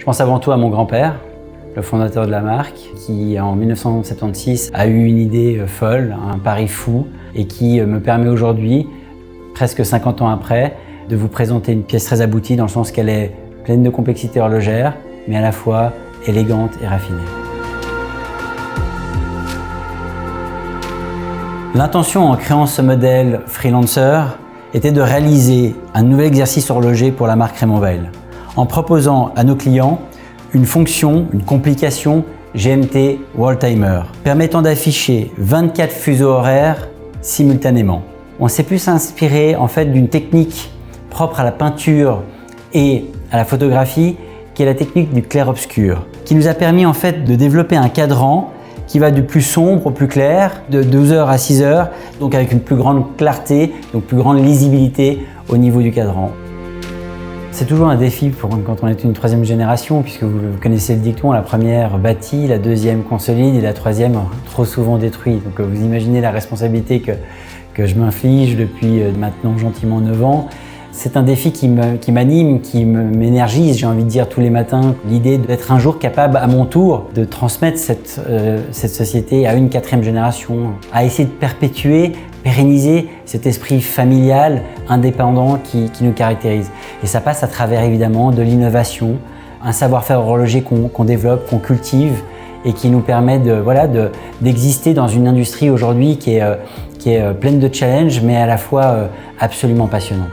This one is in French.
Je pense avant tout à mon grand-père, le fondateur de la marque, qui en 1976 a eu une idée folle, un pari fou, et qui me permet aujourd'hui, presque 50 ans après, de vous présenter une pièce très aboutie dans le sens qu'elle est pleine de complexité horlogère, mais à la fois élégante et raffinée. L'intention en créant ce modèle Freelancer était de réaliser un nouvel exercice horloger pour la marque Raymond Weil, en proposant à nos clients une fonction, une complication GMT World Timer, permettant d'afficher 24 fuseaux horaires simultanément. On s'est plus inspiré en fait d'une technique propre à la peinture et à la photographie, qui est la technique du clair-obscur, qui nous a permis en fait de développer un cadran qui va du plus sombre au plus clair, de 12h à 6h, donc avec une plus grande clarté, donc plus grande lisibilité au niveau du cadran. C'est toujours un défi quand on est une troisième génération, puisque vous connaissez le dicton, la première bâtit, la deuxième consolide et la troisième trop souvent détruit. Donc vous imaginez la responsabilité que je m'inflige depuis maintenant gentiment 9 ans. C'est un défi qui m'anime, qui m'énergise, j'ai envie de dire, tous les matins. L'idée d'être un jour capable, à mon tour, de transmettre cette société à une 4e génération, à essayer de perpétuer, pérenniser cet esprit familial, indépendant qui nous caractérise. Et ça passe à travers évidemment de l'innovation, un savoir-faire horloger qu'on développe, qu'on cultive et qui nous permet d'exister dans une industrie aujourd'hui qui est pleine de challenges mais à la fois absolument passionnante.